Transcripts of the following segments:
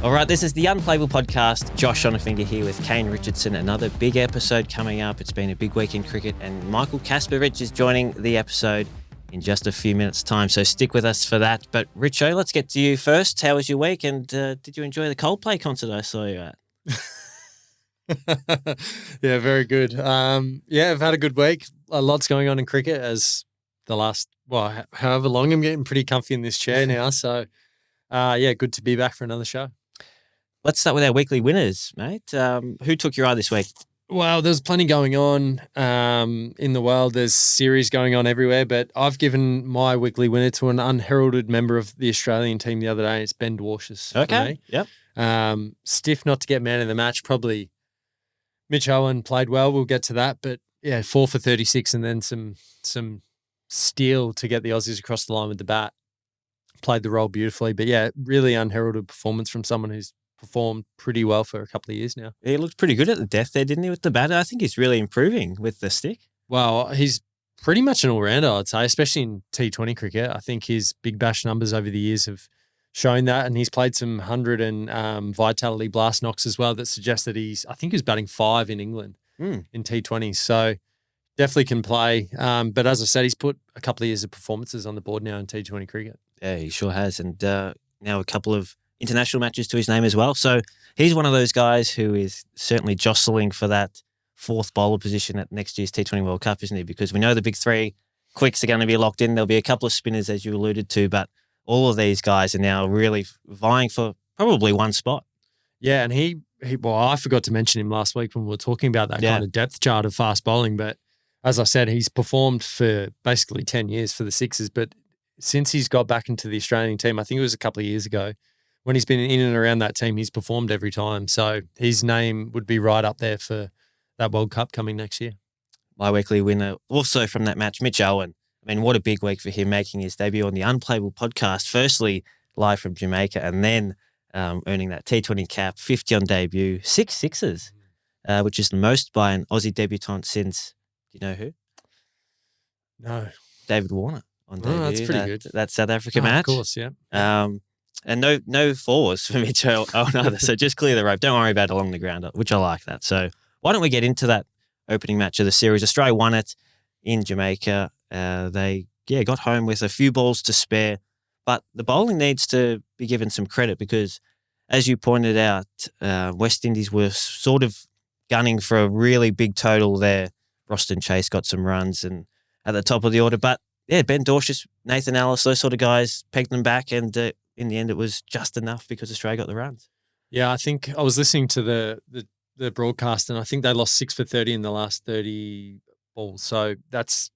All right, this is the Unplayable Podcast. Josh Schonafinger here with Kane, Richardson. Another big episode coming up. It's been a big week in cricket, and Michael Kasprowicz is joining the episode in just a few minutes' time, so stick with us for that. But Richo, let's get to you first. How was your week, and did you enjoy the Coldplay concert I saw you at? Yeah, very good. I've had a good week. A lot's going on in cricket as the last, however long. I'm getting pretty comfy in this chair now. So, good to be back for another show. Let's start with our weekly winners, mate. Who took your eye this week? Well, there's plenty going on in the world. There's series going on everywhere, but I've given my weekly winner to an unheralded member of the Australian team the other day. It's Ben Dwarshuis. Okay, yep. Stiff not to get man of the match. Probably Mitch Owen played well. We'll get to that, but yeah, 4 for 36 and then some steel to get the Aussies across the line with the bat. Played the role beautifully, but yeah, really unheralded performance from someone who's performed pretty well for a couple of years now. He looked pretty good at the death there, didn't he, with the bat? I think he's really improving with the stick. Well, he's pretty much an all-rounder, I'd say, especially in T20 cricket. I think his big bash numbers over the years have shown that, and he's played some 100 and vitality blast knocks as well that suggest that I think he was batting 5 in England in T20. So definitely can play. But as I said, he's put a couple of years of performances on the board now in T20 cricket. Yeah, he sure has. And now a couple of international matches to his name as well. So he's one of those guys who is certainly jostling for that fourth bowler position at next year's T20 World Cup, isn't he? Because we know the big three quicks are going to be locked in. There'll be a couple of spinners, as you alluded to, but all of these guys are now really vying for probably one spot. Yeah, and I forgot to mention him last week when we were talking about that kind of depth chart of fast bowling. But as I said, he's performed for basically 10 years for the Sixers. But since he's got back into the Australian team, I think it was a couple of years ago, when he's been in and around that team, he's performed every time. So his name would be right up there for that World Cup coming next year. My weekly winner, also from that match, Mitch Owen. I mean, what a big week for him, making his debut on the Unplayable Podcast, firstly live from Jamaica, and then earning that T20 cap, 50 on debut, 6 sixes, which is the most by an Aussie debutant since, do you know who? No. David Warne on debut. That's pretty good. That South Africa match. Of course, yeah. And no fours for Mitch Owen either. So just clear the rope. Don't worry about it along the ground, which I like that. So why don't we get into that opening match of the series? Australia won it in Jamaica. They got home with a few balls to spare, but the bowling needs to be given some credit because, as you pointed out, West Indies were sort of gunning for a really big total there. Roston Chase got some runs and at the top of the order, but yeah, Ben Dwarshuis, Nathan Ellis, those sort of guys pegged them back, and in the end it was just enough because Australia got the runs. Yeah, I think I was listening to the broadcast, and I think they lost 6 for 30 in the last 30 balls. So that's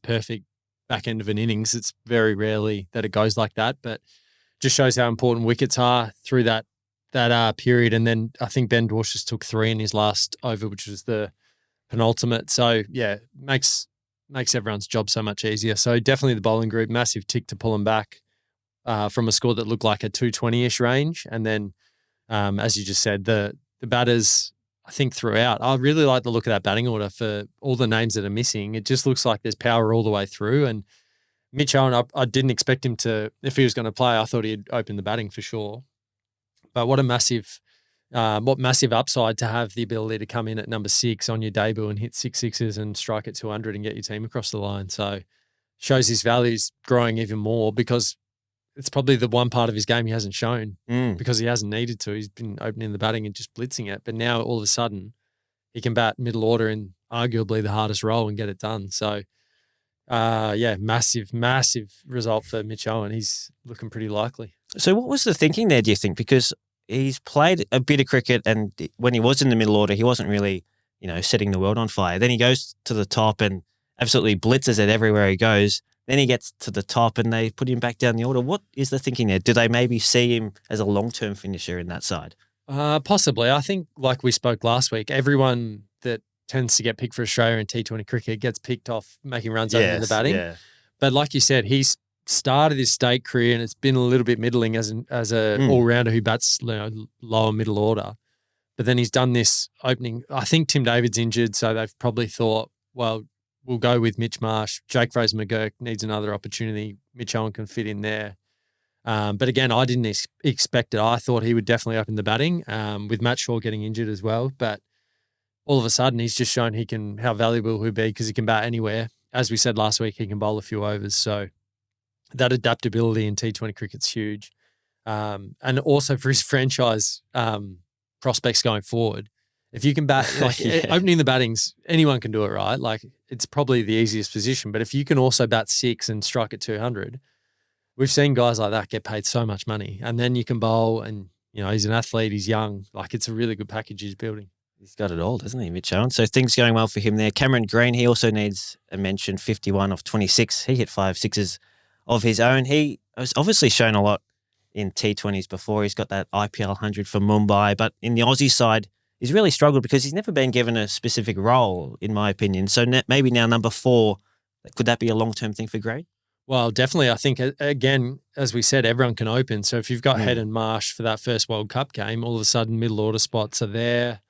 perfect back end of an innings. It's very rarely that it goes like that, but just shows how important wickets are through that period. And then I think Ben Dwarshuis took 3 in his last over, which was the penultimate. So yeah, makes everyone's job so much easier. So definitely the bowling group, massive tick to pull them back from a score that looked like a 220-ish range. And then, as you just said, the batters, I think throughout, I really like the look of that batting order for all the names that are missing. It just looks like there's power all the way through. And Mitch Owen, I didn't expect him to, if he was going to play, I thought he'd open the batting for sure. But what massive upside to have the ability to come in at number 6 on your debut and hit 6 sixes and strike at 200 and get your team across the line. So shows his value's growing even more because it's probably the one part of his game he hasn't shown because he hasn't needed to. He's been opening the batting and just blitzing it. But now all of a sudden he can bat middle order in arguably the hardest role and get it done. So, massive result for Mitch Owen. He's looking pretty likely. So what was the thinking there, do you think? Because he's played a bit of cricket, and when he was in the middle order, he wasn't really, setting the world on fire. Then he goes to the top and absolutely blitzes it everywhere he goes. Then he gets to the top and they put him back down the order. What is the thinking there? Do they maybe see him as a long-term finisher in that side? Possibly. I think, like we spoke last week, everyone that tends to get picked for Australia in T20 cricket gets picked off making runs over in the batting. Yeah. But like you said, he's started his state career and it's been a little bit middling as a all-rounder who bats lower middle order. But then he's done this opening. I think Tim David's injured, so they've probably thought, well, we'll go with Mitch Marsh. Jake Fraser-McGurk needs another opportunity. Mitch Owen can fit in there. But again, I didn't expect it. I thought he would definitely open the batting with Matt Shaw getting injured as well. But all of a sudden, he's just shown how valuable he'll be because he can bat anywhere. As we said last week, he can bowl a few overs. So that adaptability in T20 cricket's huge. And also for his franchise prospects going forward. If you can bat, opening the battings, anyone can do it, right? Like it's probably the easiest position. But if you can also bat 6 and strike at 200, we've seen guys like that get paid so much money. And then you can bowl and, he's an athlete, he's young. Like it's a really good package he's building. He's got it all, doesn't he, Mitch Owen? So things going well for him there. Cameron Green, he also needs a mention, 51 off 26. He hit 5 sixes of his own. He has obviously shown a lot in T20s before. He's got that IPL 100 for Mumbai. But in the Aussie side, he's really struggled because he's never been given a specific role, in my opinion. So maybe now number 4, could that be a long-term thing for Green? Well, definitely. I think, again, as we said, everyone can open. So if you've got Head and Marsh for that first World Cup game, all of a sudden middle order spots are there.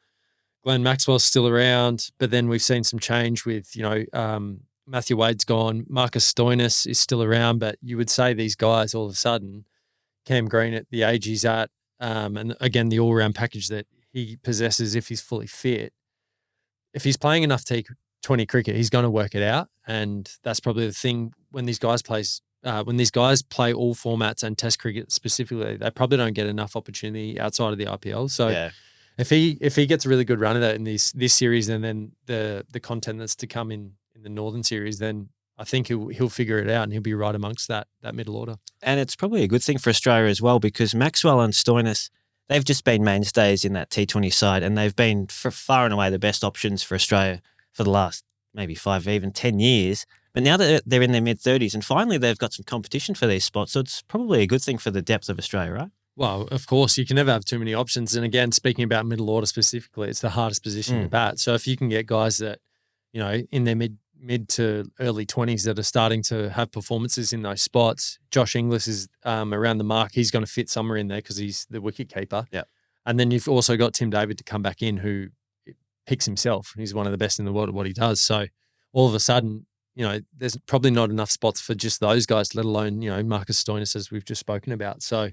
Glenn Maxwell's still around, but then we've seen some change with, Matthew Wade's gone. Marcus Stoinis is still around, but you would say these guys all of a sudden, Cam Green at the age he's at, and again, the all-round package that he possesses if he's fully fit. If he's playing enough T20 cricket, he's going to work it out, and that's probably the thing when these guys play all formats and Test cricket specifically, they probably don't get enough opportunity outside of the IPL. So if he gets a really good run of that in this series, and then the content that's to come in the Northern Series, then I think he'll figure it out and he'll be right amongst that middle order. And it's probably a good thing for Australia as well because Maxwell and Stoinis, they've just been mainstays in that T20 side and they've been for far and away the best options for Australia for the last maybe 5, even 10 years. But now that they're in their mid-30s and finally they've got some competition for these spots, so it's probably a good thing for the depth of Australia, right? Well, of course, you can never have too many options. And again, speaking about middle order specifically, it's the hardest position to bat. So if you can get guys that, in their mid to early 20s that are starting to have performances in those spots, Josh Inglis is around the mark. He's going to fit somewhere in there because he's the wicket keeper. Yeah. And then you've also got Tim David to come back in who picks himself. He's one of the best in the world at what he does. So all of a sudden, there's probably not enough spots for just those guys, let alone, Marcus Stoinis, as we've just spoken about. So,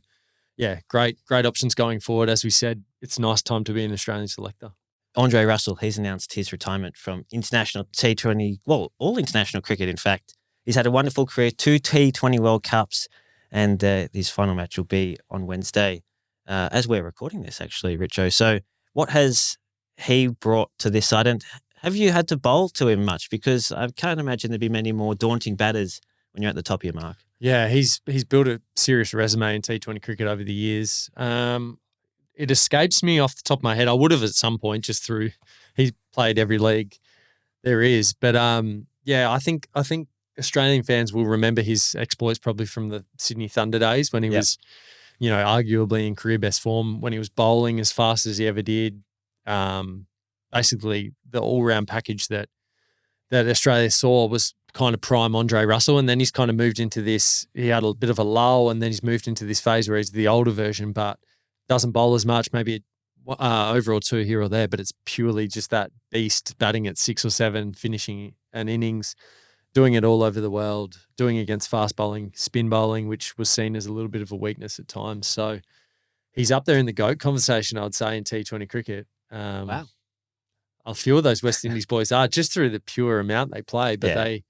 yeah, great options going forward. As we said, it's a nice time to be an Australian selector. Andre Russell, he's announced his retirement from international T20, well, all international cricket, in fact. He's had a wonderful career, 2 T20 World Cups, and his final match will be on Wednesday, as we're recording this, actually, Richo. So what has he brought to this side? And have you had to bowl to him much? Because I can't imagine there'd be many more daunting batters when you're at the top of your mark. Yeah, he's built a serious resume in T20 cricket over the years. It escapes me off the top of my head. I would have at some point just through he's played every league there is. But I think Australian fans will remember his exploits probably from the Sydney Thunder days when he was, arguably in career best form, when he was bowling as fast as he ever did. Basically the all-round package that Australia saw was kind of prime Andre Russell, and then he's kind of moved into this. He had a bit of a lull, and then he's moved into this phase where he's the older version, but doesn't bowl as much, maybe over or 2 here or there, but it's purely just that beast batting at 6 or 7, finishing an innings, doing it all over the world, doing against fast bowling, spin bowling, which was seen as a little bit of a weakness at times. So he's up there in the GOAT conversation, I would say, in T20 cricket. Wow. A few of those West Indies boys are just through the pure amount they play, but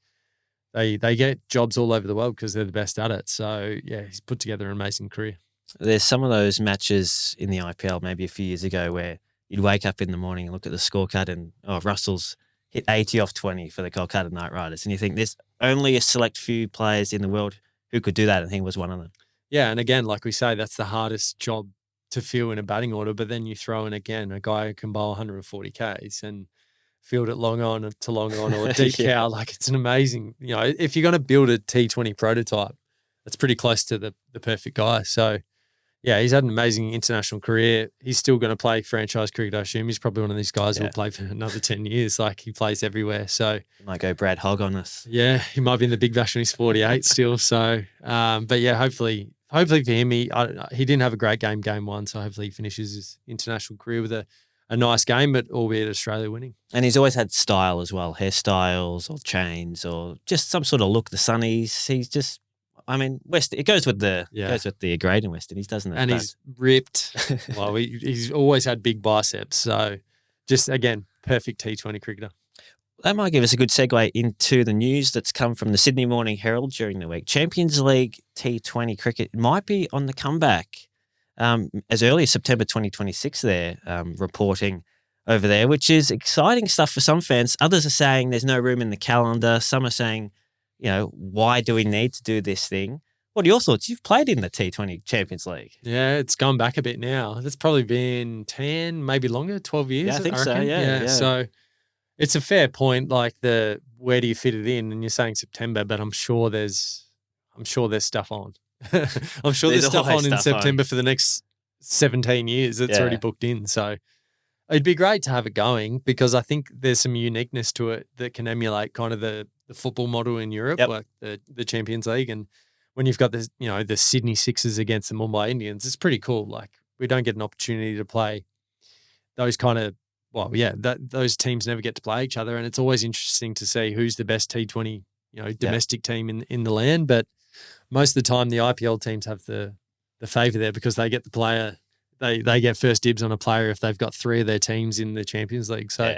they get jobs all over the world because they're the best at it. So, yeah, he's put together an amazing career. There's some of those matches in the IPL maybe a few years ago where you'd wake up in the morning and look at the scorecard and, Russell's hit 80 off 20 for the Kolkata Knight Riders. And you think there's only a select few players in the world who could do that, and he was one of them. Yeah, and again, like we say, that's the hardest job to fill in a batting order, but then you throw in again a guy who can bowl 140 Ks and field it long on to long on or deep cow. Like it's an amazing, if you're going to build a T20 prototype, that's pretty close to the perfect guy. So yeah, he's had an amazing international career. He's still going to play franchise cricket, I assume. He's probably one of these guys who will play for another 10 years. Like he plays everywhere. So he might go Brad Hogg on us. Yeah, he might be in the Big Bash when he's 48 still. So, but yeah, hopefully for him, he didn't have a great game 1, so hopefully he finishes his international career with a nice game, but albeit Australia winning. And he's always had style as well, hairstyles or chains or just some sort of look. The sunnies, he's just I mean, it goes with the grade in West Indies, doesn't it? And he's ripped. Well, he's always had big biceps. So just, again, perfect T20 cricketer. That might give us a good segue into the news that's come from the Sydney Morning Herald during the week. Champions League T20 cricket might be on the comeback as early as September 2026 they're reporting over there, which is exciting stuff for some fans. Others are saying there's no room in the calendar. Some are saying, why do we need to do this thing? What are your thoughts? You've played in the T20 Champions League. Yeah, it's gone back a bit now. That's probably been 10, maybe longer, 12 years. Yeah, I think so. Yeah. So it's a fair point. Like where do you fit it in? And you're saying September, but I'm sure there's stuff on. I'm sure there's stuff on in September for the next 17 years. It's already booked in. So it'd be great to have it going because I think there's some uniqueness to it that can emulate kind of the football model in Europe, like the Champions League. And when you've got the Sydney Sixers against the Mumbai Indians, it's pretty cool. Like we don't get an opportunity to play those kind of, those teams never get to play each other. And it's always interesting to see who's the best T20, domestic team in the land. But most of the time the IPL teams have the favour there because they get the player, they get first dibs on a player if they've got 3 of their teams in the Champions League. So,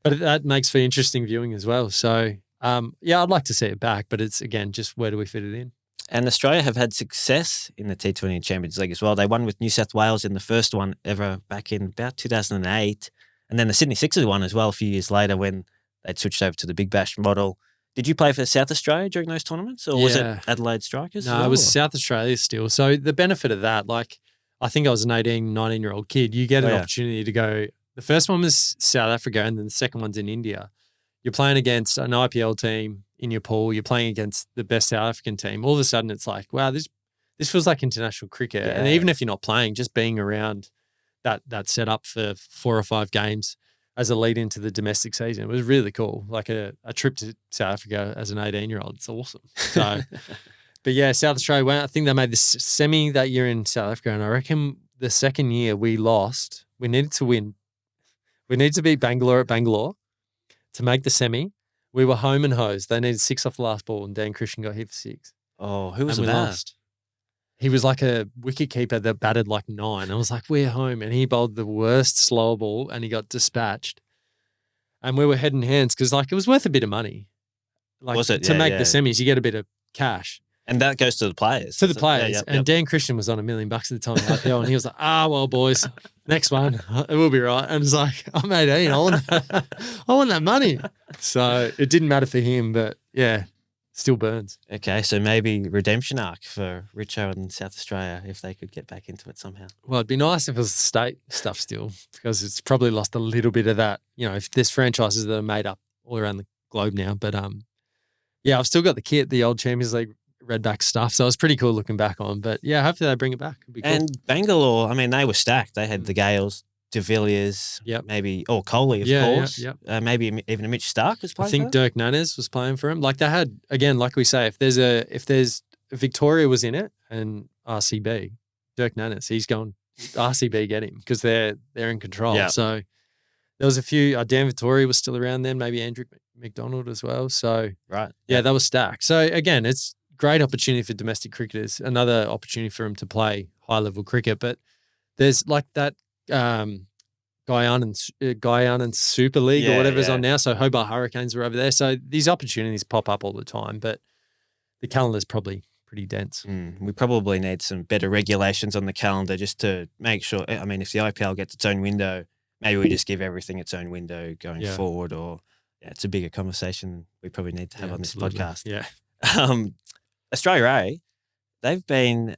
but that makes for interesting viewing as well. So, I'd like to see it back, but it's, again, just where do we fit it in? And Australia have had success in the T20 Champions League as well. They won with New South Wales in the first one ever back in about 2008. And then the Sydney Sixers won as well a few years later when they'd switched over to the Big Bash model. Did you play for South Australia during those tournaments or was it Adelaide Strikers? No, it was South Australia still. So the benefit of that, like I think I was an 18, 19-year-old kid. You get an opportunity to go. The first one was South Africa and then the second one's in India. You're playing against an IPL team in your pool. You're playing against the best South African team. All of a sudden it's like, wow, this feels like international cricket. Yeah. And even if you're not playing, just being around that setup for 4 or 5 games as a lead into the domestic season, it was really cool. Like a trip to South Africa as an 18-year-old. It's awesome. So, but yeah, South Australia went. I think they made the semi that year in South Africa. And I reckon the second year we lost. We needed to win. We needed to beat Bangalore at Bangalore to make the semi. We were home and hosed. They needed 6 off the last ball and Dan Christian got hit for 6. Oh, who was that? Lost. He was like a wicket keeper that batted like 9. I was like, we're home. And he bowled the worst slower ball and he got dispatched. And we were head and hands because like it was worth a bit of money. Like was it? To make the semis, you get a bit of cash. And that goes to the players. To the players. And Dan Christian was on $1 million at the time of IPL and he was like, well, boys, next one, it will be right. And it's like, I'm 18. I want that money. So it didn't matter for him, but yeah, still burns. Okay, so maybe redemption arc for Richo and South Australia if they could get back into it somehow. Well, it'd be nice if it was state stuff still because it's probably lost a little bit of that. If there's franchises that are made up all around the globe now. But I've still got the kit, the old Champions League redback stuff. So it was pretty cool looking back on. But yeah, hopefully they bring it back. It'd be cool. And Bangalore, I mean, they were stacked. They had the Gales, De Villiers, maybe, Coley, of course. Maybe even a Mitch Stark was playing. I think Dirk Nannes was playing for him. Like they had, again, like we say, if there's Victoria was in it and RCB, Dirk Nannes, he's going RCB get him because they're in control. Yeah. So there was a few. Dan Vittori was still around then. Maybe Andrew McDonald as well. So that was stacked. So again, it's great opportunity for domestic cricketers. Another opportunity for them to play high level cricket. But there's like that. Guyana Super League or whatever's on now. So Hobart Hurricanes are over there. So these opportunities pop up all the time, but the calendar's probably pretty dense. We probably need some better regulations on the calendar just to make sure. I mean, if the IPL gets its own window, maybe we just give everything its own window going forward. Or it's a bigger conversation we probably need to have on this podcast. Yeah. Australia A, they've been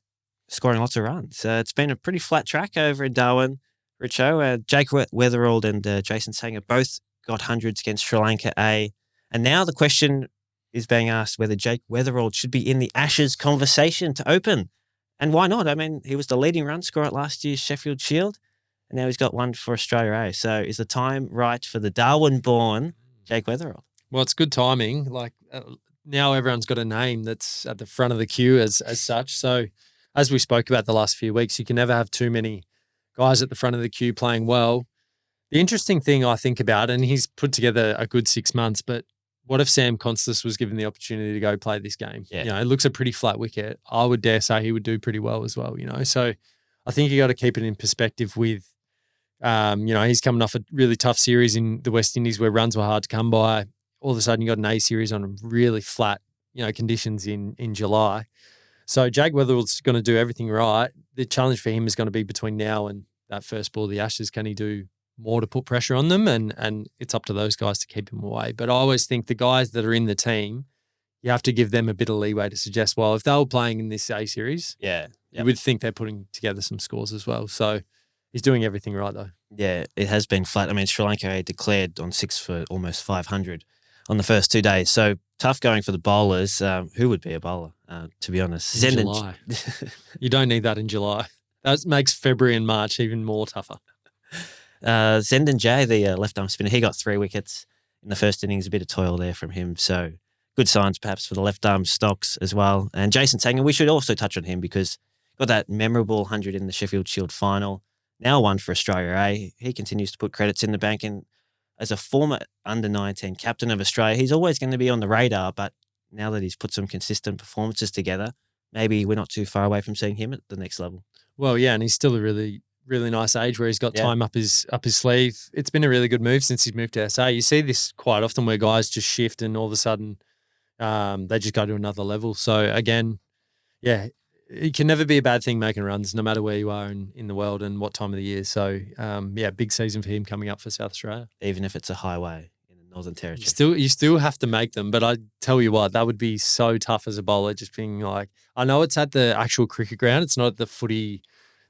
scoring lots of runs. It's been a pretty flat track over in Darwin. Richo, Jake Weatherald and Jason Sanger both got hundreds against Sri Lanka A. And now the question is being asked whether Jake Weatherald should be in the Ashes conversation to open. And why not? I mean, he was the leading run scorer at last year's Sheffield Shield, and now he's got one for Australia A. So is the time right for the Darwin-born Jake Weatherald? Well, it's good timing. Like now everyone's got a name that's at the front of the queue as such. So as we spoke about the last few weeks, you can never have too many guys at the front of the queue playing well. The interesting thing I think about, and he's put together a good 6 months, but what if Sam Constas was given the opportunity to go play this game? Yeah. You know, it looks a pretty flat wicket. I would dare say he would do pretty well as well, you know. So I think you got to keep it in perspective with, you know, he's coming off a really tough series in the West Indies where runs were hard to come by. All of a sudden you got an A series on really flat, you know, conditions in July. So Jake Weatherall's going to do everything right. The challenge for him is going to be between now and that first ball of the Ashes. Can he do more to put pressure on them? And it's up to those guys to keep him away. But I always think the guys that are in the team, you have to give them a bit of leeway to suggest, well, if they were playing in this A series, you would think they're putting together some scores as well. So he's doing everything right though. Yeah, it has been flat. I mean, Sri Lanka declared on 6 for almost 500 on the first 2 days. So tough going for the bowlers. Who would be a bowler, to be honest? In July. You don't need that in July. That makes February and March even more tougher. Zenden Jay, the left-arm spinner, he got 3 wickets in the first innings. A bit of toil there from him. So good signs perhaps for the left-arm stocks as well. And Jason Sangha, we should also touch on him because got that memorable 100 in the Sheffield Shield final. Now one for Australia A. He continues to put credits in the bank, and as a former under-19 captain of Australia, he's always going to be on the radar, but now that he's put some consistent performances together, maybe we're not too far away from seeing him at the next level. Well, yeah, and he's still a really, really nice age where he's got time up his sleeve. It's been a really good move since he's moved to SA. You see this quite often where guys just shift and all of a sudden they just go to another level. So again, yeah, it can never be a bad thing making runs no matter where you are in the world and what time of the year. So, yeah, big season for him coming up for South Australia. Even if it's a highway in the Northern Territory. You still have to make them, but I tell you what, that would be so tough as a bowler, just being like, I know it's at the actual cricket ground. It's not at the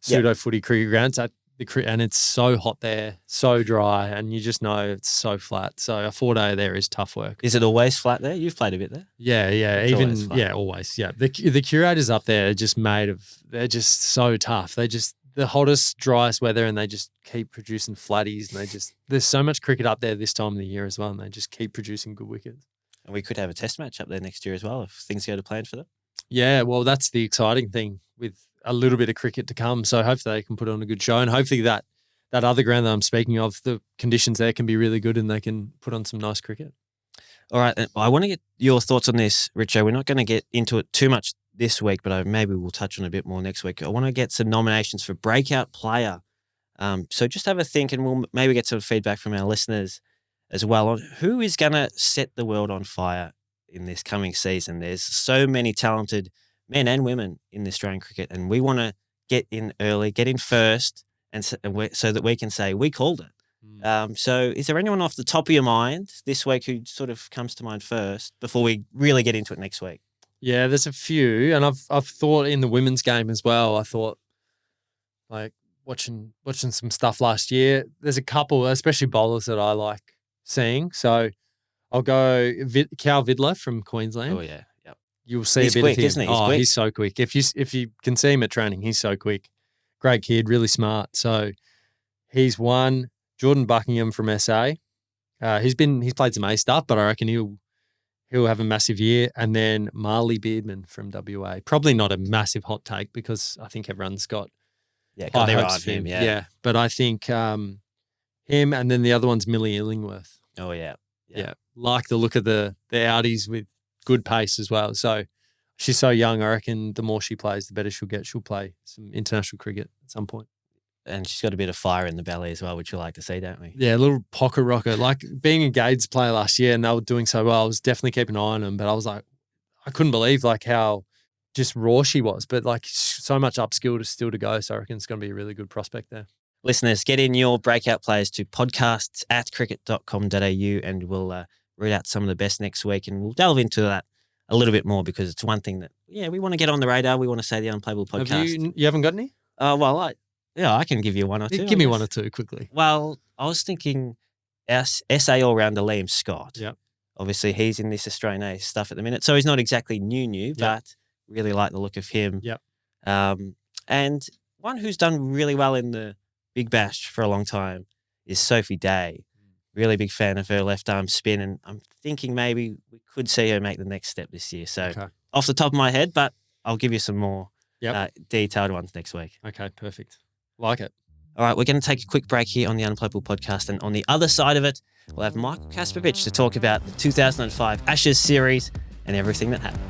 pseudo-footy cricket ground. It's at and it's so hot there, so dry, and you just know it's so flat. So a 4-day there is tough work. Is it always flat there? You've played a bit there. Yeah. It's always. Yeah. The curators up there are just they're just so tough. They just the hottest, driest weather, and they just keep producing flatties, and there's so much cricket up there this time of the year as well, and they just keep producing good wickets. And we could have a test match up there next year as well if things go to plan for them. Yeah, well, that's the exciting thing with a little bit of cricket to come. So hopefully they can put on a good show, and hopefully that other ground that I'm speaking of, the conditions there can be really good and they can put on some nice cricket. All right. I want to get your thoughts on this, Richo. We're not going to get into it too much this week, but maybe we'll touch on a bit more next week. I want to get some nominations for Breakout Player. So just have a think, and we'll maybe get some feedback from our listeners as well on who is going to set the world on fire in this coming season. There's so many talented men and women in the Australian cricket, and we want to get in early, get in first, and so that we can say we called it. So is there anyone off the top of your mind this week who sort of comes to mind first before we really get into it next week? Yeah, there's a few, and I've thought in the women's game as well. I thought, like, watching some stuff last year. There's a couple, especially bowlers, that I like seeing. So I'll go Cal Vidler from Queensland. Oh yeah, yep. You'll see he's a bit quick, of him. Isn't he? He's quick. He's so quick. If you can see him at training, he's so quick. Great kid, really smart. So he's one. Jordan Buckingham from SA. He's played some A stuff, but I reckon he'll have a massive year. And then Marley Beardman from WA. Probably not a massive hot take because I think everyone's got got their eye hopes on for him. him. Yeah. But I think him, and then the other one's Millie Illingworth. Oh yeah. Like the look of the outies with good pace as well. So she's so young. I reckon the more she plays, the better she'll get. She'll play some international cricket at some point. And she's got a bit of fire in the belly as well, which we like to see, don't we? Yeah, a little pocket rocket. Like being a Gades player last year and they were doing so well, I was definitely keeping an eye on them. But I was like, I couldn't believe like how just raw she was. But like so much upskill still to go. So I reckon it's going to be a really good prospect there. Listeners, get in your breakout players to podcasts@cricket.com.au and we'll read out some of the best next week. And we'll delve into that a little bit more because it's one thing that, we want to get on the radar. We want to say the Unplayable Podcast. You haven't got any? I can give you one or two. Give me one or two quickly. Well, I was thinking our SA all-rounder Liam Scott. Yep. Obviously, he's in this Australian A stuff at the minute. So he's not exactly new, but really like the look of him. Yep. And one who's done really well in the Big Bash for a long time is Sophie Day. Really big fan of her left arm spin, and I'm thinking maybe we could see her make the next step this year. So off the top of my head, but I'll give you some more detailed ones next week. Okay, perfect. Like it. All right, we're going to take a quick break here on the Unplayable Podcast, and on the other side of it, we'll have Michael Kasprowicz to talk about the 2005 Ashes series and everything that happened.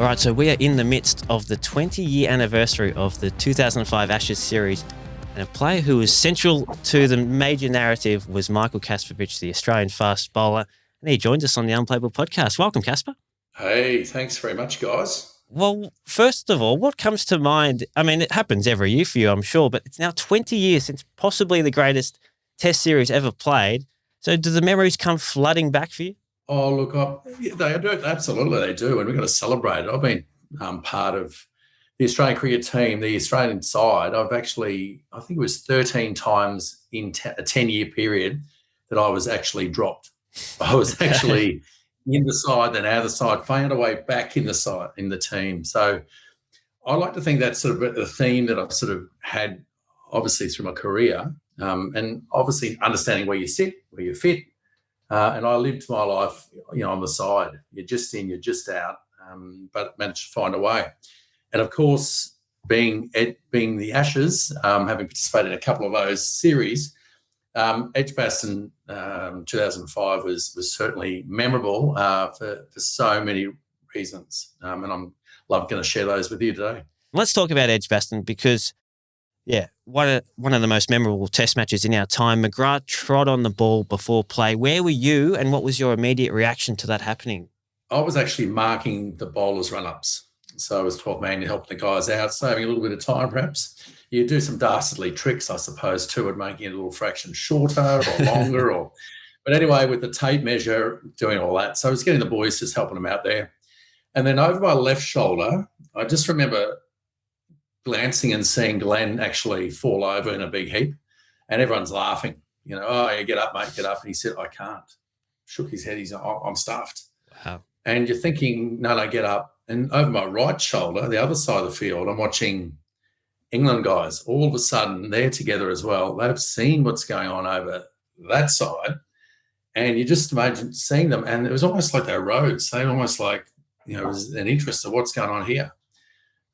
All right, so we are in the midst of the 20-year anniversary of the 2005 Ashes series, and a player who was central to the major narrative was Michael Kasprowicz, the Australian fast bowler, and he joins us on the Unplayable Podcast. Welcome, Kaspa. Hey, thanks very much, guys. Well, first of all, what comes to mind? I mean, it happens every year for you, I'm sure, but it's now 20 years since possibly the greatest Test series ever played. So do the memories come flooding back for you? Oh, look, they do. Absolutely, they do, and we've got to celebrate it. I've been part of the Australian cricket team, the Australian side. I think it was 13 times in a 10-year period that I was actually dropped. I was actually in the side, then out of the side, found a way back in the team. So I like to think that's sort of a theme that I've sort of had, obviously, through my career, and obviously understanding where you sit, where you fit. And I lived my life, on the side. You're just in, you're just out, but managed to find a way. And of course, being the Ashes, having participated in a couple of those series, Edgbaston 2005 was certainly memorable for so many reasons, and I'm going to share those with you today. Let's talk about Edgbaston because, one of the most memorable Test matches in our time. McGrath trod on the ball before play. Where were you, and what was your immediate reaction to that happening? I was actually marking the bowlers' run-ups, so I was 12 man to help the guys out, saving a little bit of time perhaps. You do some dastardly tricks, I suppose, too, at making it a little fraction shorter or longer. But anyway, with the tape measure, doing all that. So I was getting the boys, just helping them out there. And then over my left shoulder, I just remember glancing and seeing Glenn actually fall over in a big heap, and everyone's laughing. Oh, yeah, get up, mate, get up. And he said, I can't. Shook his head. He's like, I'm stuffed. Wow. And you're thinking, no, get up. And over my right shoulder, the other side of the field, I'm watching England guys. All of a sudden, they're together as well. They've seen what's going on over that side, and you just imagine seeing them, and it was almost like they rose. They almost like, it was an interest of what's going on here.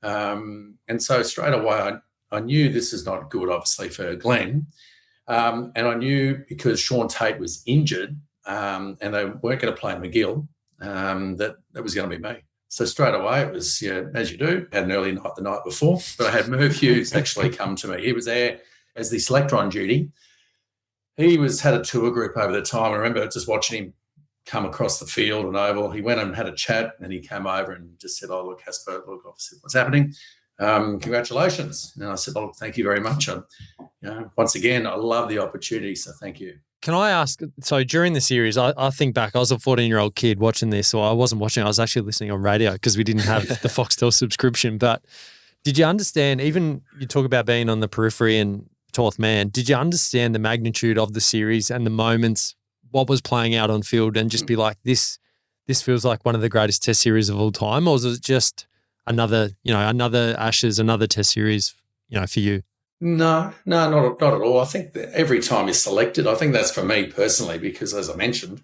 And so straight away, I knew this is not good, obviously, for Glenn. And I knew because Sean Tate was injured and they weren't going to play McGill, that was going to be me. So straight away, it was, as you do, had an early night the night before, but I had Merv Hughes actually come to me. He was there as the selector on duty. He had a tour group over the time. I remember just watching him come across the field and oval. He went and had a chat, and he came over and just said, look, Kaspa, look, obviously what's happening. Congratulations. And I said, thank you very much. Once again, I love the opportunity, so thank you. Can I ask, so during the series, I think back, I was a 14-year-old kid watching this, or I wasn't watching, I was actually listening on radio because we didn't have the Foxtel subscription. But did you understand, even you talk about being on the periphery and 12th man, did you understand the magnitude of the series and the moments, what was playing out on field, and just be like, this feels like one of the greatest Test series of all time? Or was it just another Ashes, another Test series, for you? No, not at all. I think that every time you're selected, I think that's for me personally, because as I mentioned,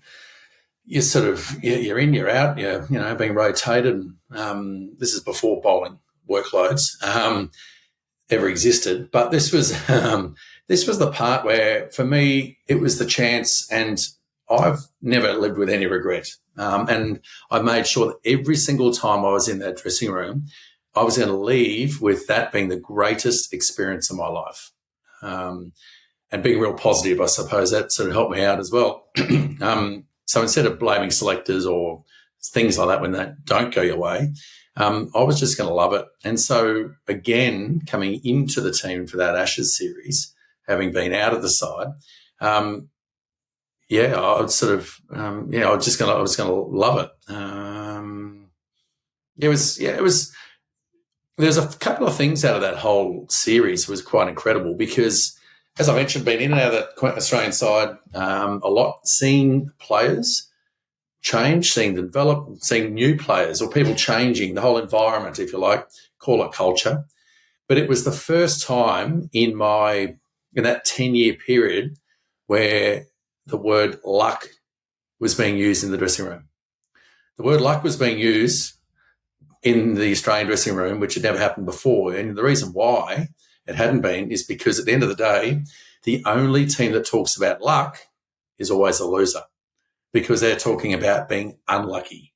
you're sort of, you're in, you're out, you're, being rotated. This is before bowling workloads ever existed. But this was the part where, for me, it was the chance, and I've never lived with any regret. And I made sure that every single time I was in that dressing room, I was going to leave with that being the greatest experience of my life. And being real positive, I suppose that sort of helped me out as well. So instead of blaming selectors or things like that when they don't go your way, I was just going to love it. And so, again, coming into the team for that Ashes series, having been out of the side, I was sort of, I was going to love it. It was. There's a couple of things out of that whole series was quite incredible because, as I mentioned, being in and out of the Australian side a lot, seeing players change, seeing them develop, seeing new players or people changing, the whole environment, if you like, call it culture. But it was the first time in that 10-year period where the word luck was being used in the dressing room. the word luck was being used in the Australian dressing room, which had never happened before. And the reason why it hadn't been is because at the end of the day, the only team that talks about luck is always a loser, because they're talking about being unlucky.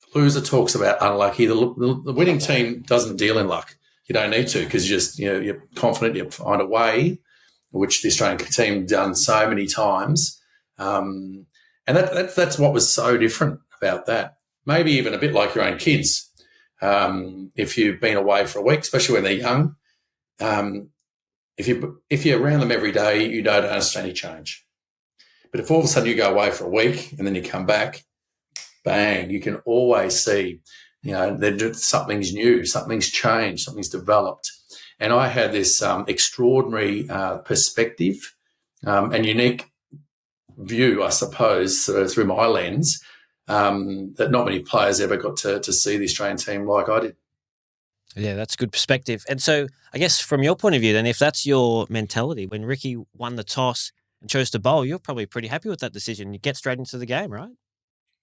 The loser talks about unlucky. The winning team doesn't deal in luck. You don't need to, because you're confident you find a way, which the Australian team done so many times. And that's what was so different about that. Maybe even a bit like your own kids. If you've been away for a week, especially when they're young, if you're around them every day, you don't understand any change. But if all of a sudden you go away for a week and then you come back, bang, you can always see, that something's new, something's changed, something's developed. And I had this extraordinary perspective and unique view, I suppose, through my lens, that not many players ever got to see the Australian team like I did. Yeah, that's good perspective. And so I guess from your point of view then, if that's your mentality, when Ricky won the toss and chose to bowl, you're probably pretty happy with that decision. You get straight into the game, right?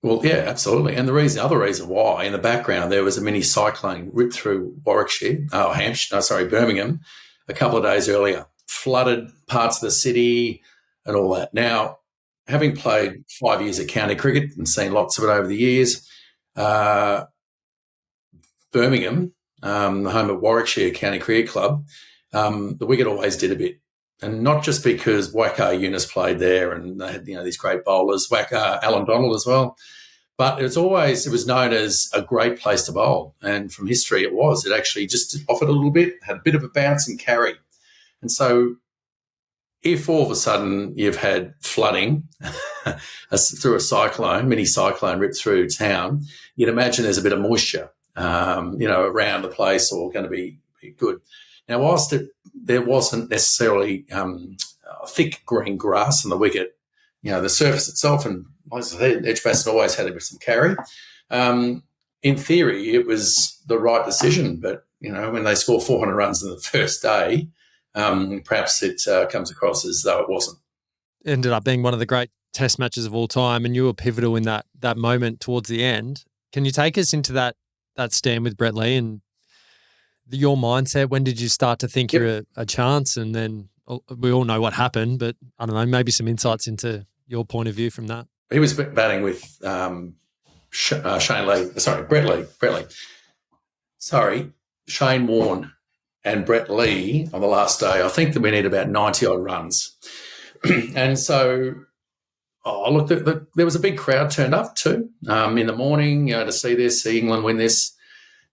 Well, yeah, absolutely. And the other reason why, in the background, there was a mini cyclone ripped through Birmingham a couple of days earlier, flooded parts of the city and all that. Now, having played 5 years of county cricket and seen lots of it over the years, Birmingham, the home of Warwickshire County Cricket Club, the wicket always did a bit. And not just because Wackar Yunus played there and they had, these great bowlers, Alan Donald as well, but it was known as a great place to bowl. And from history, it was. It actually just offered a little bit, had a bit of a bounce and carry. And so if all of a sudden you've had flooding through a mini cyclone ripped through town, you'd imagine there's a bit of moisture, around the place, or going to be good. Now, whilst there wasn't necessarily thick green grass on the wicket, the surface itself, and as I said, Edgbaston always had some carry. In theory, it was the right decision, but, when they score 400 runs in the first day, perhaps it comes across as though it wasn't. It ended up being one of the great test matches of all time, and you were pivotal in that moment towards the end. Can you take us into that stand with Brett Lee and your mindset? When did you start to think you're a chance? And then we all know what happened, but I don't know, maybe some insights into your point of view from that. He was batting with Brett Lee. Shane Warne and Brett Lee on the last day. I think that we need about 90-odd runs. And so, there was a big crowd turned up too in the morning, to see England win this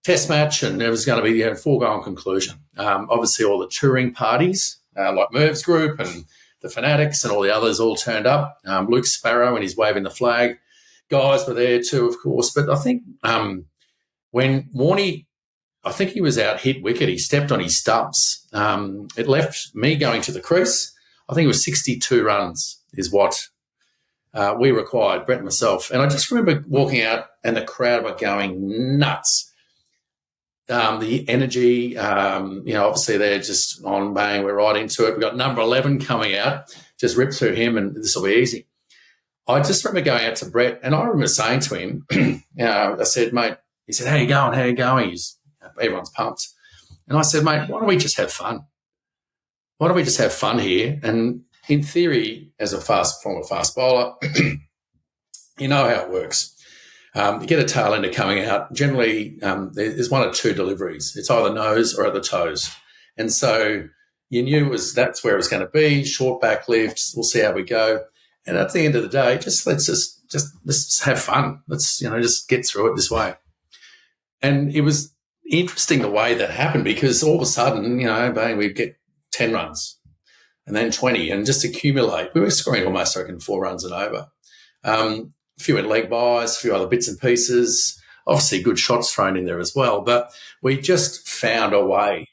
test match, and there was going to be a foregone conclusion. Obviously, all the touring parties, like Merv's group and the Fanatics and all the others all turned up. Luke Sparrow, and he's waving the flag. Guys were there too, of course. But I think when Warnie, I think he was out hit wicket, he stepped on his stumps. It left me going to the crease. I think it was 62 runs is what we required, Brett and myself. And I just remember walking out and the crowd were going nuts. The energy, obviously they're just on bang, we're right into it. We've got number 11 coming out, just ripped through him and this will be easy. I just remember going out to Brett and I remember saying to him, I said, mate, he said, how you going? Everyone's pumped. And I said, mate, why don't we just have fun? Why don't we just have fun here? And in theory, as a former fast bowler, you know how it works. You get a tail ender coming out. Generally, there's one or two deliveries. It's either nose or at the toes. And so you knew that's where it was going to be, short back lift. We'll see how we go. And at the end of the day, let's have fun. Let's, just get through it this way. And it was interesting the way that happened because all of a sudden, bang, we'd get 10 runs and then 20 and just accumulate. We were scoring almost, I reckon, 4 runs and over. A few at leg buys, a few other bits and pieces, obviously good shots thrown in there as well. But we just found a way.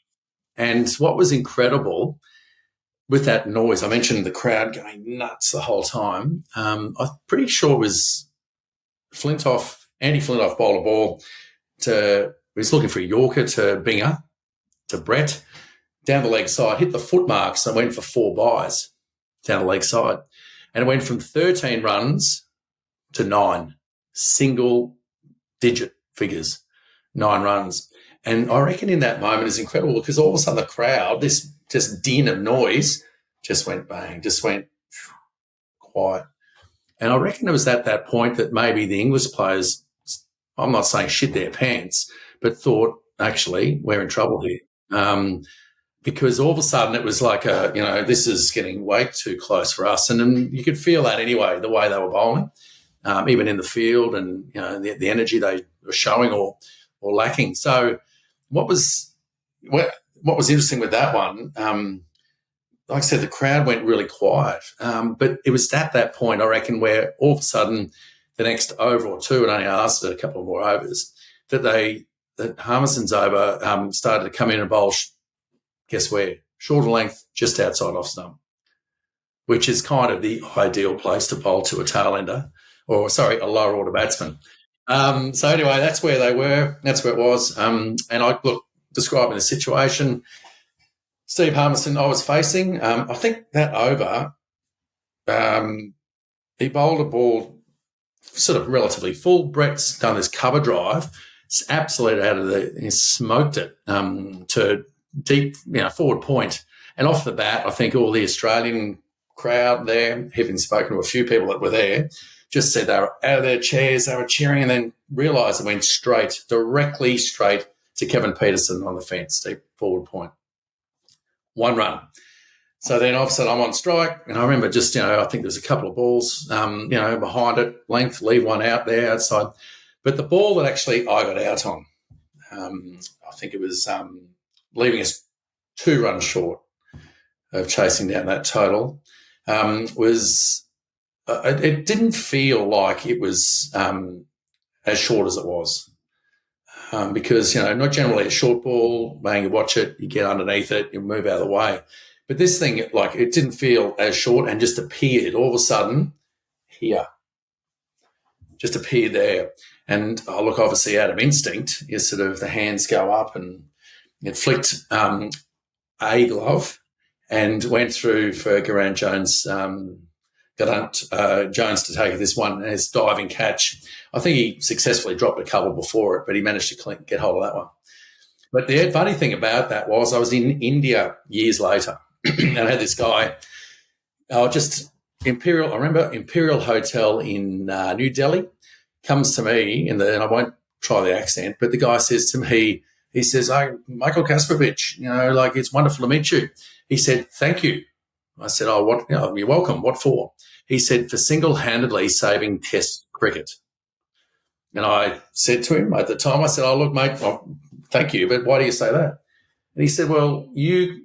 And what was incredible with that noise, I mentioned the crowd going nuts the whole time. I'm pretty sure it was Andy Flintoff bowled a ball he was looking for a Yorker to Binger, to Brett, down the leg side, hit the foot marks and went for 4 buys down the leg side. And it went from 13 runs to 9. single-digit figures, 9 runs. And I reckon in that moment is incredible because all of a sudden the crowd, this just din of noise, just went bang, just went quiet. And I reckon it was at that point that maybe the English players, I'm not saying shit their pants, but thought, actually, we're in trouble here. Because all of a sudden it was like, this is getting way too close for us. And then you could feel that anyway, the way they were bowling, even in the field and, the energy they were showing or lacking. So what was interesting with that one, like I said, the crowd went really quiet. But it was at that point, I reckon, where all of a sudden the next over or two, it only lasted a couple of more overs, that Harmison's over started to come in and bowl, guess where? Shorter length, just outside off stump, which is kind of the ideal place to bowl to a tail ender, a lower order batsman. So anyway, that's where they were. That's where it was. And describing the situation, Steve Harmison I was facing, I think that over, he bowled a ball sort of relatively full. Brett's done this cover drive. It's absolutely he smoked it to deep, forward point. And off the bat, I think all the Australian crowd there, having spoken to a few people that were there, just said they were out of their chairs, they were cheering, and then realised it went directly straight to Kevin Peterson on the fence, deep forward point. 1 run. So then all of a sudden I'm on strike, and I remember just, I think there's a couple of balls, behind it, length, leave one out there outside. But the ball that actually I got out on, I think it was leaving us 2 runs short of chasing down that total, was it didn't feel like it was as short as it was. Because, not generally a short ball, bang, you watch it, you get underneath it, you move out of the way. But this thing, it didn't feel as short and just appeared all of a sudden here. Just appeared there. And, obviously out of instinct, is sort of the hands go up and it flicked a glove and went through for Geraint Jones, Jones to take this one and his diving catch. I think he successfully dropped a couple before it, but he managed to get hold of that one. But the funny thing about that was I was in India years later and I had this guy, I remember Imperial Hotel in New Delhi, comes to me, and I won't try the accent, but the guy says to me, he says, "Oh, Michael Kasprowicz, it's wonderful to meet you." He said, "Thank you." I said, "Oh, what? You're welcome. What for?" He said, "For single-handedly saving Test cricket." And I said to him at the time, I said, "Oh, look, mate, thank you, but why do you say that?" And he said, "Well,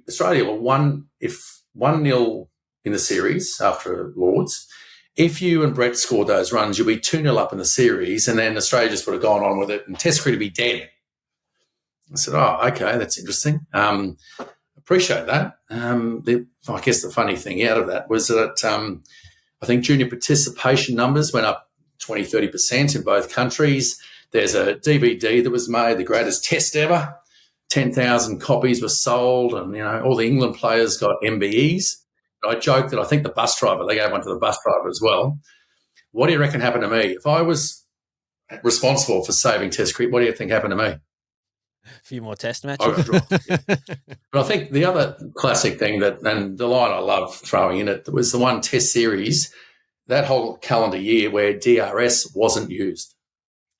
Australia were 1-0 in the series after Lords. If you and Brett scored those runs, you'll be 2-0 up in the series, and then Australia just would have gone on with it, and Test cricket would be dead." I said, "Oh, okay, that's interesting. Appreciate that." I guess the funny thing out of that was that I think junior participation numbers went up 20, 30% in both countries. There's a DVD that was made, the greatest test ever. 10,000 copies were sold, and, all the England players got MBEs. I joked that I think the bus driver, they gave one to the bus driver as well. What do you reckon happened to me? If I was responsible for saving Test cricket, what do you think happened to me? A few more Test matches. I got dropped. Yeah. But I think the other classic thing and the line I love throwing in it was the one Test series, that whole calendar year where DRS wasn't used.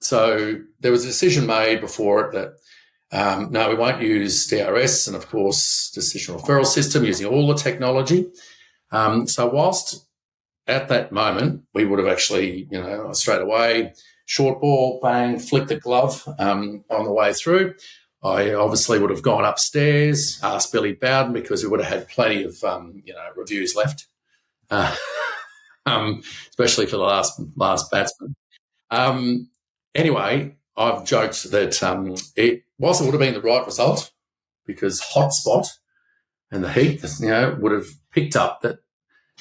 So there was a decision made before it that, no, we won't use DRS, and, of course, decision referral system, using all the technology. So whilst at that moment we would have actually, straight away, short ball, bang, flick the glove on the way through, I obviously would have gone upstairs, asked Billy Bowden, because we would have had plenty of, reviews left, especially for the last batsman. Anyway, I've joked that it would have been the right result, because hotspot and the heat, would have picked up that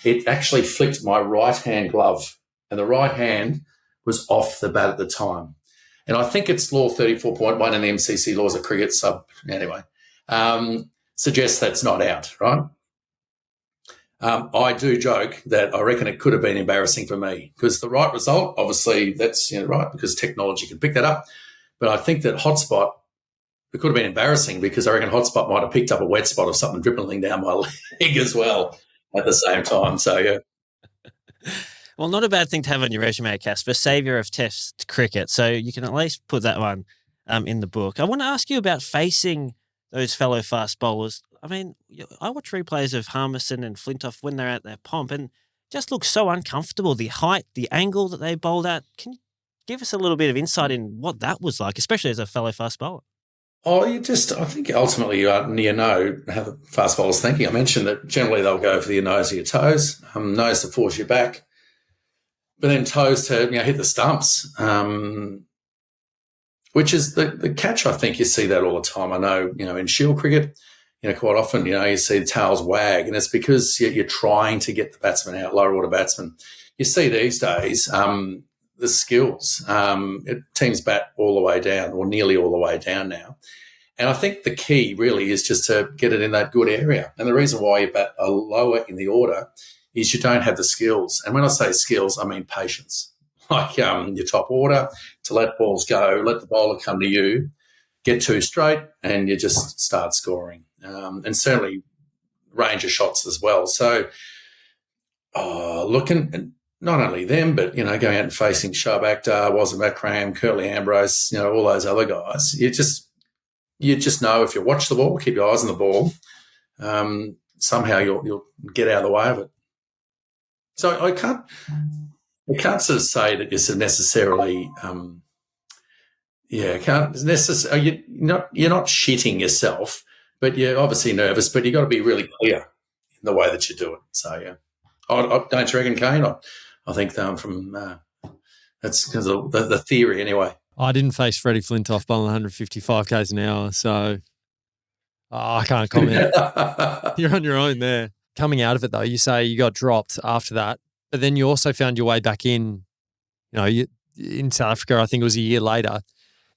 it actually flicked my right-hand glove, and the right hand was off the bat at the time. And I think it's law 34.1 in the MCC laws of cricket suggests that's not out, right? I do joke that I reckon it could have been embarrassing for me because the right result, obviously, that's right because technology can pick that up. But I think that hotspot, it could have been embarrassing because I reckon hotspot might have picked up a wet spot of something dribbling down my leg as well at the same time. So, yeah. Well, not a bad thing to have on your resume, Kaspa, saviour of Test cricket. So you can at least put that one in the book. I want to ask you about facing those fellow fast bowlers. I mean, I watch replays of Harmison and Flintoff when they're at their pomp and just look so uncomfortable. The height, the angle that they bowled at. Can you give us a little bit of insight in what that was like, especially as a fellow fast bowler? Oh, I think ultimately you know how the fast bowler's thinking. I mentioned that generally they'll go for your nose or your toes, nose to force you back, but then toes to hit the stumps, which is the catch. I think you see that all the time. I know, in shield cricket, quite often, you see the tails wag, and it's because you're trying to get the batsman out, lower order batsman. You see these days the skills. Teams bat all the way down or nearly all the way down now. And I think the key really is just to get it in that good area. And the reason why you bat lower in the order is you don't have the skills. And when I say skills, I mean patience. Like your top order, to let balls go, let the bowler come to you, get two straight, and you just start scoring. And certainly range of shots as well. So looking not only them, but, going out and facing Shoaib Akhtar, Wasim Akram, Curly Ambrose, all those other guys, you just know if you watch the ball, keep your eyes on the ball, somehow you'll get out of the way of it. So I can't sort of say that you're sort of necessarily, you're not shitting yourself, but you're obviously nervous, but you've got to be really clear in the way that you do it. So, yeah. Don't you reckon, Kane? I think that's because of the theory anyway. I didn't face Freddie Flintoff bowling 155 k's an hour, so I can't comment. You're on your own there. Coming out of it, though, you say you got dropped after that, but then you also found your way back in, in South Africa. I think it was a year later.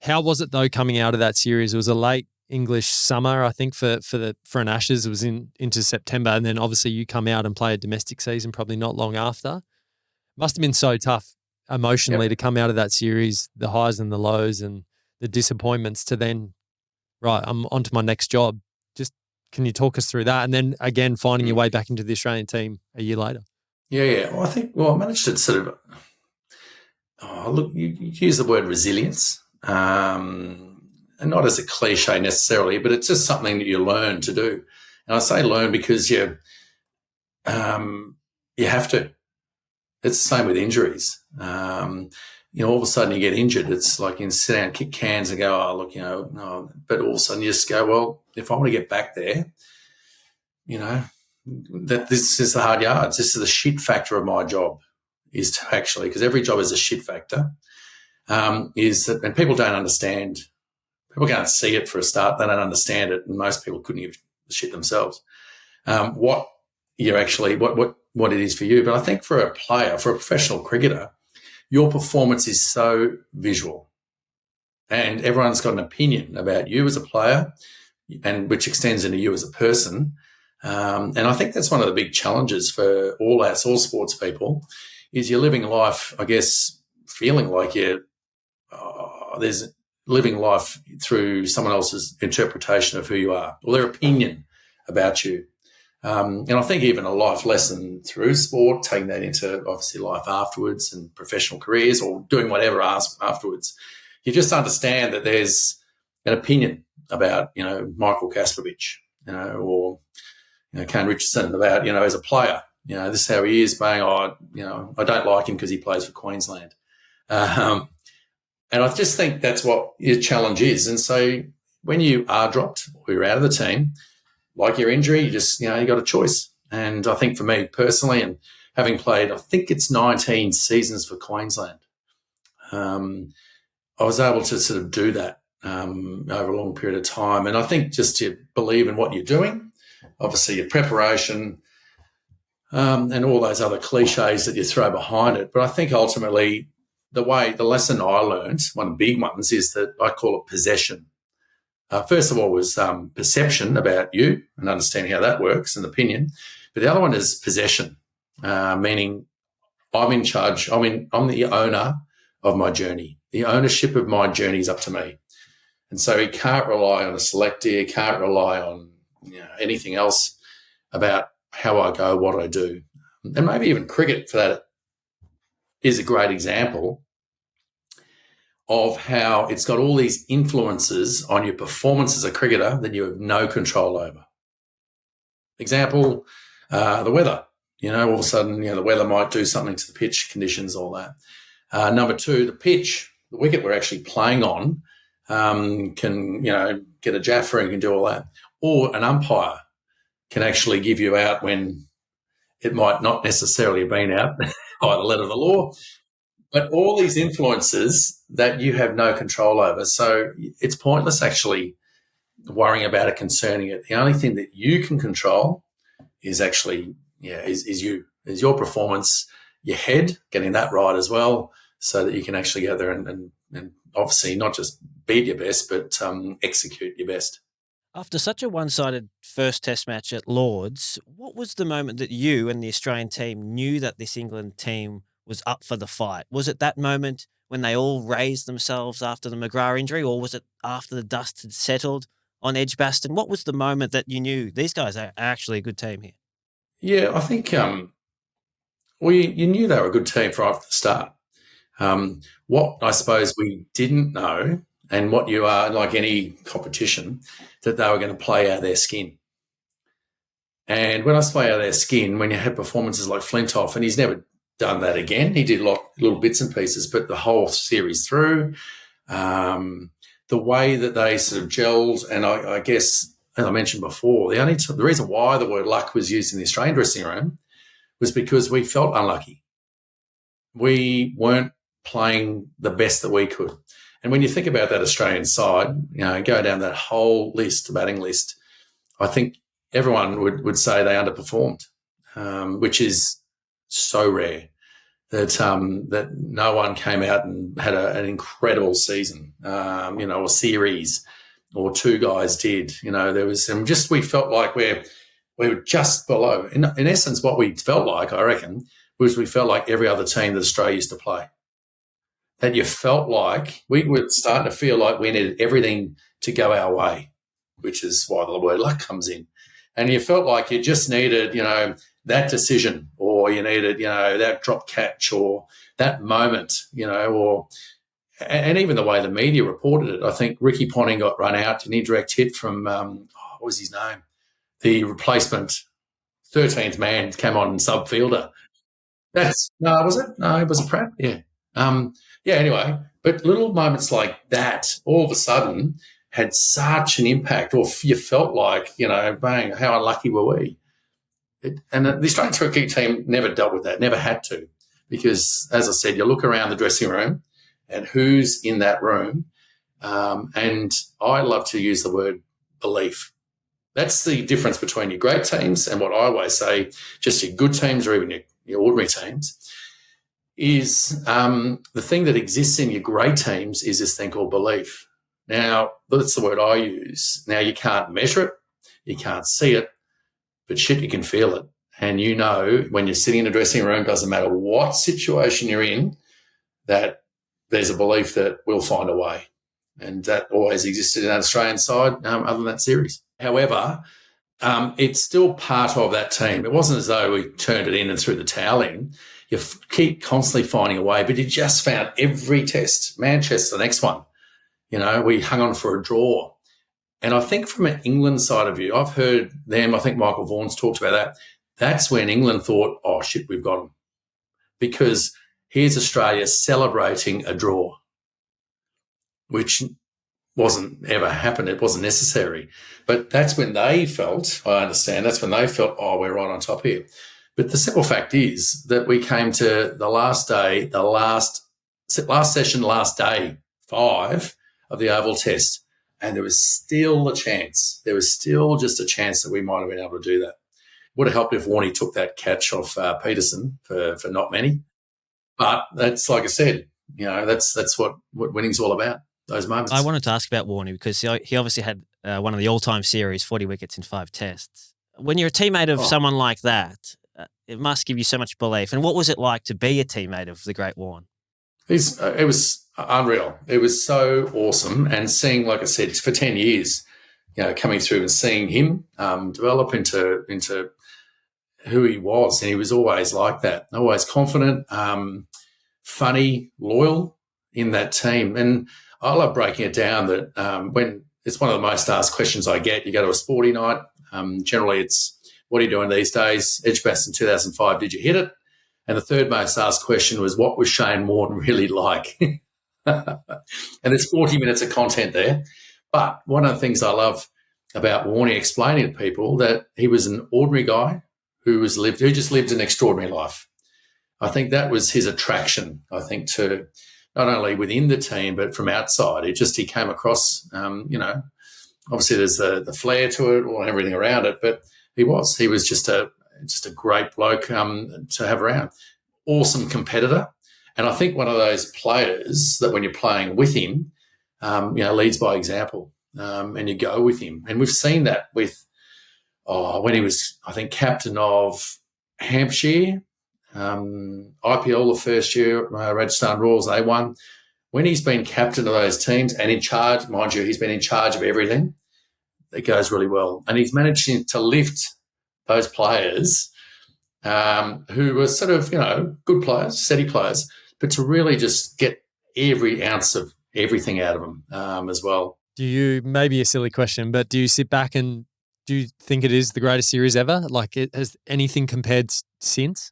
How was it, though, coming out of that series? It was a late English summer, I think, for an Ashes. It was into September, and then obviously you come out and play a domestic season probably not long after. Must have been so tough emotionally to come out of that series, the highs and the lows and the disappointments, to then, right, I'm on to my next job. Just can you talk us through that? And then again, finding your way back into the Australian team a year later. Yeah. Well, I managed to sort of, you use the word resilience, and not as a cliche necessarily, but it's just something that you learn to do. And I say learn because you have to. It's the same with injuries. All of a sudden you get injured. It's like you sit down, kick cans and go, no. But all of a sudden you just go, well, if I want to get back there, that this is the hard yards. This is the shit factor of my job, is to actually, because every job is a shit factor, is that, and people don't understand. People can't see it for a start. They don't understand it, and most people couldn't give the shit themselves. What it is for you. But I think for a player, for a professional cricketer, your performance is so visual, and everyone's got an opinion about you as a player, and which extends into you as a person. And I think that's one of the big challenges for all sports people, is you're living life, I guess, feeling like there's living life through someone else's interpretation of who you are, or their opinion about you. And I think even a life lesson through sport, taking that into obviously life afterwards and professional careers or doing whatever afterwards, you just understand that there's an opinion about, Michael Kasprowicz, or, Kane Richardson about, as a player, this is how he is, I don't like him because he plays for Queensland. And I just think that's what your challenge is. And so when you are dropped or you're out of the team, like your injury, you just, you got a choice. And I think for me personally, and having played, I think it's 19 seasons for Queensland, I was able to sort of do that over a long period of time. And I think just to believe in what you're doing, obviously your preparation, and all those other cliches that you throw behind it. But I think ultimately the lesson I learned, one of the big ones, is that I call it possession. First of all was perception about you and understanding how that works and opinion. But the other one is possession, meaning I'm in charge. I'm the owner of my journey. The ownership of my journey is up to me. And so he can't rely on a selector. He can't rely on anything else about how I go, what I do. And maybe even cricket, for that, is a great example of how it's got all these influences on your performance as a cricketer that you have no control over. Example, the weather. All of a sudden, the weather might do something to the pitch conditions, all that. Number two, the pitch, the wicket we're actually playing on can, get a jaffer and can do all that. Or an umpire can actually give you out when it might not necessarily have been out by the letter of the law. But all these influences that you have no control over. So it's pointless actually worrying about it, concerning it. The only thing that you can control is actually, is is your performance, your head, getting that right as well, so that you can actually go there and obviously not just beat your best, but execute your best. After such a one-sided first test match at Lord's, what was the moment that you and the Australian team knew that this England team was up for the fight? Was it that moment when they all raised themselves after the McGrath injury, or was it after the dust had settled on Edgbaston? What was the moment that you knew these guys are actually a good team here? Yeah, I think you knew they were a good team right from the start. What I suppose we didn't know, and what you are, like any competition, that they were going to play out their skin. And when I say out their skin, when you have performances like Flintoff, and he's never done that again. He did little bits and pieces, but the whole series through, the way that they sort of gelled, and I guess, as I mentioned before, the reason why the word luck was used in the Australian dressing room was because we felt unlucky. We weren't playing the best that we could. And when you think about that Australian side, go down that whole list, the batting list, I think everyone would say they underperformed, which is so rare that no one came out and had an incredible season, or series, or two guys did. There was we felt like we were just below. In essence, what we felt like, I reckon, was we felt like every other team that Australia used to play. That you felt like we were starting to feel like we needed everything to go our way, which is why the word luck comes in. And you felt like you just needed, that decision, or you needed, that drop catch, or that moment, and even the way the media reported it. I think Ricky Ponting got run out, an indirect hit from, what was his name? The replacement 13th man came on sub-fielder. Was it? No, it was a Pratt. Yeah. Anyway, but little moments like that all of a sudden had such an impact, or you felt like, bang, how unlucky were we? And the Australian cricket team never dealt with that, never had to, because, as I said, you look around the dressing room and who's in that room, and I love to use the word belief. That's the difference between your great teams and what I always say, just your good teams or even your ordinary teams, is the thing that exists in your great teams is this thing called belief. Now, that's the word I use. Now, you can't measure it, you can't see it, but shit, you can feel it. And when you're sitting in a dressing room, doesn't matter what situation you're in, that there's a belief that we'll find a way. And that always existed in that Australian side, other than that series. However, it's still part of that team. It wasn't as though we turned it in and threw the towel in. You keep constantly finding a way, but you just found every test. Manchester, the next one. We hung on for a draw. And I think from an England side of view, I've heard them, I think Michael Vaughan's talked about that. That's when England thought, oh, shit, we've got them. Because here's Australia celebrating a draw, which wasn't ever happened. It wasn't necessary. But that's when they felt, I understand, that's when they felt, oh, we're right on top here. But the simple fact is that we came to the last day, last session, last day 5 of the Oval Test, and there was still a chance. There was still just a chance that we might have been able to do that. Would have helped if Warne took that catch off Peterson for not many. But that's, like I said, that's what winning's all about, those moments. I wanted to ask about Warne because he obviously had one of the all-time series, 40 wickets in 5 tests. When you're a teammate of someone like that, it must give you so much belief. And what was it like to be a teammate of the great Warne? It was unreal. It was so awesome. And seeing, like I said, for 10 years, coming through and seeing him develop into who he was. And he was always like that, always confident, funny, loyal in that team. And I love breaking it down that when it's one of the most asked questions I get, you go to a sporty night, generally it's, what are you doing these days? Edgbaston 2005, did you hit it? And the third most asked question was, what was Shane Warne really like? And there's 40 minutes of content there. But one of the things I love about Warne explaining to people that he was an ordinary guy who just lived an extraordinary life. I think that was his attraction, I think, to not only within the team, but from outside. He came across, obviously there's the flair to it or everything around it, but he was just a great bloke to have around. Awesome competitor. And I think one of those players that when you're playing with him, leads by example, and you go with him. And we've seen that with when he was, I think, captain of Hampshire, IPL the first year, Richardson Royals, they won. When he's been captain of those teams and in charge, mind you, he's been in charge of everything, it goes really well. And he's managed to lift those players who were sort of, good players, steady players, but to really just get every ounce of everything out of them as well. Maybe a silly question, but do you sit back and do you think it is the greatest series ever? Like, has anything compared since?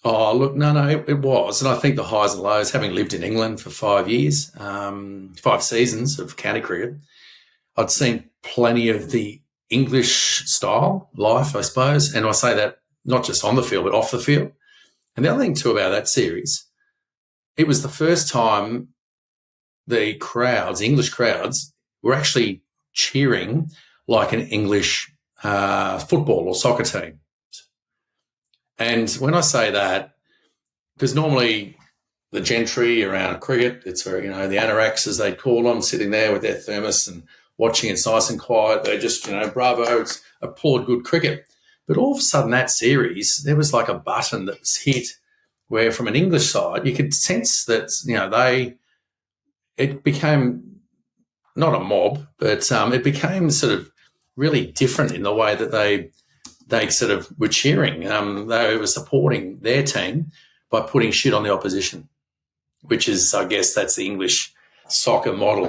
Oh, look, no, it was. And I think the highs and lows, having lived in England for 5 years, 5 seasons of county cricket, I'd seen plenty of the English style life, I suppose. And I say that not just on the field, but off the field. And the other thing, too, about that series, it was the first time the English crowds, were actually cheering like an English football or soccer team. And when I say that, because normally the gentry around cricket, it's very, the anoraks, as they'd call them, sitting there with their thermos and watching it's nice and quiet. They just, bravo, it's applaud good cricket. But all of a sudden that series, there was like a button that was hit where from an English side, you could sense that, it became not a mob, but it became sort of really different in the way that they sort of were cheering. They were supporting their team by putting shit on the opposition, which is, I guess, that's the English soccer model,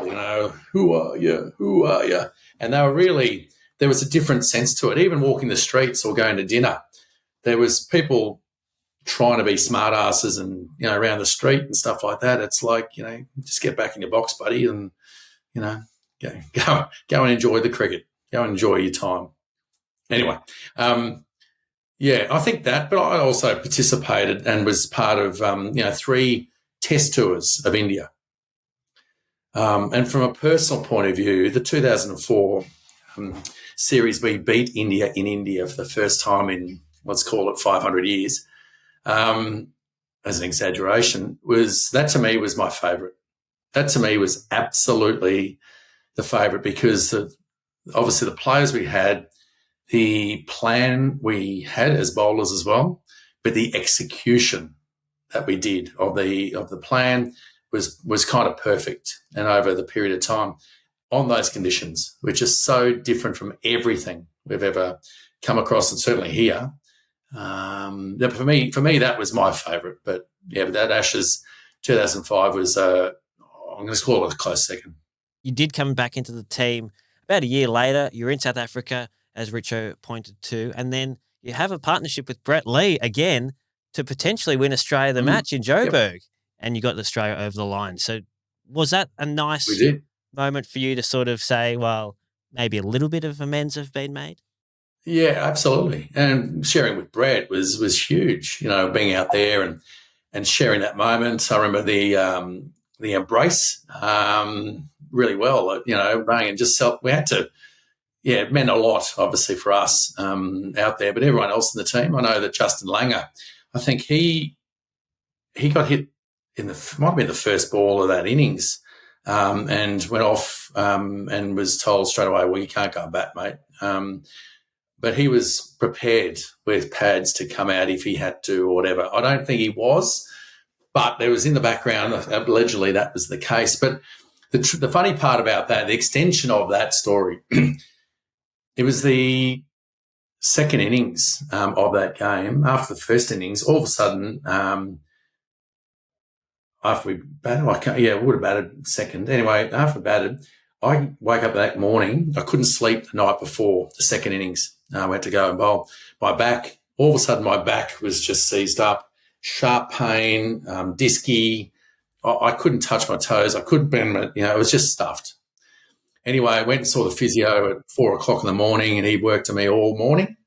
who are you? Who are you? And they were really, there was a different sense to it. Even walking the streets or going to dinner, there was people trying to be smart asses and, around the street and stuff like that. It's like, just get back in your box, buddy, and, go and enjoy the cricket. Go and enjoy your time. Anyway, I think that, but I also participated and was part of, 3 test tours of India. And from a personal point of view, the 2004 series, we beat India in India for the first time in, let's call it 500 years, as an exaggeration, that to me was my favourite. That to me was absolutely the favourite because obviously the players we had, the plan we had as bowlers as well, but the execution that we did of the plan was kind of perfect. And over the period of time on those conditions, which is so different from everything we've ever come across, and certainly here. For me, that was my favourite. But that Ashes 2005 was, I'm going to call it a close second. You did come back into the team about a year later. You're in South Africa, as Richo pointed to, and then you have a partnership with Brett Lee again to potentially win Australia the match in Joburg, and you got Australia over the line. So was that a nice moment for you to sort of say, well, maybe a little bit of amends have been made? Yeah, absolutely. And sharing with Brett was huge, being out there and sharing that moment. I remember the embrace really well, and just we had to, it meant a lot, obviously, for us out there, but everyone else in the team. I know that Justin Langer, I think he got hit might have been the first ball of that innings and went off and was told straight away, well, you can't go and bat, mate. but he was prepared with pads to come out if he had to or whatever. I don't think he was, but there was in the background, allegedly that was the case. But the funny part about that, the extension of that story, it was the second innings of that game. After the first innings, all of a sudden, after we batted, it would have batted second. Anyway, after we batted, I woke up that morning. I couldn't sleep the night before the second innings. I went to go and bowl. My back, all of a sudden, my back was just seized up, sharp pain, disky. I couldn't touch my toes. I couldn't bend my, it was just stuffed. Anyway, I went and saw the physio at 4:00 in the morning, and he worked on me all morning.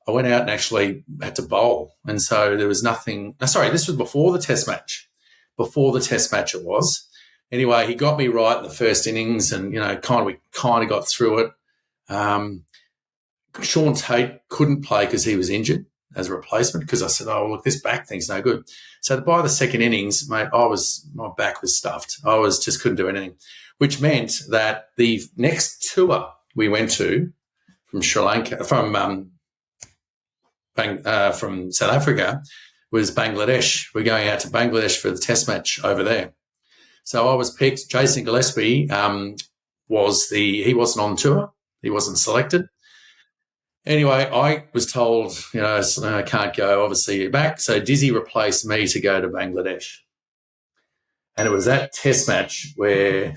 I went out and actually had to bowl. And so there was nothing. Sorry, this was before the test match. Before the test match it was. Anyway, he got me right in the first innings and, we kind of got through it. Sean Tate couldn't play because he was injured as a replacement because I said, oh, look, this back thing's no good. So by the second innings, mate, my back was stuffed. I just couldn't do anything, which meant that the next tour we went to from Sri Lanka, from South Africa, was Bangladesh. We're going out to Bangladesh for the test match over there. So I was picked. Jason Gillespie he wasn't on tour. He wasn't selected. Anyway, I was told, I can't go, obviously you're back. So Dizzy replaced me to go to Bangladesh. And it was that test match when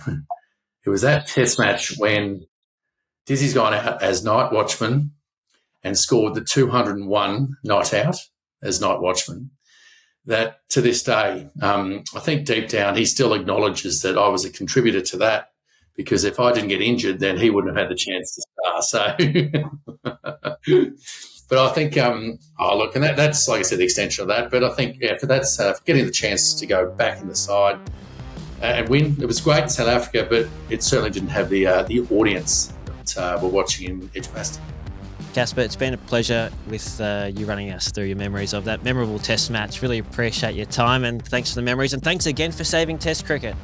Dizzy's gone out as night watchman and scored the 201 not out as night watchman. That to this day, I think deep down he still acknowledges that I was a contributor to that, because if I didn't get injured, then he wouldn't have had the chance to start. So, but I think, and that's, like I said, the extension of that. But I think, for getting the chance to go back in the side and win, it was great in South Africa, but it certainly didn't have the audience that were watching in Edgbaston. Kaspa, it's been a pleasure with you running us through your memories of that memorable test match. Really appreciate your time, and thanks for the memories, and thanks again for saving Test cricket.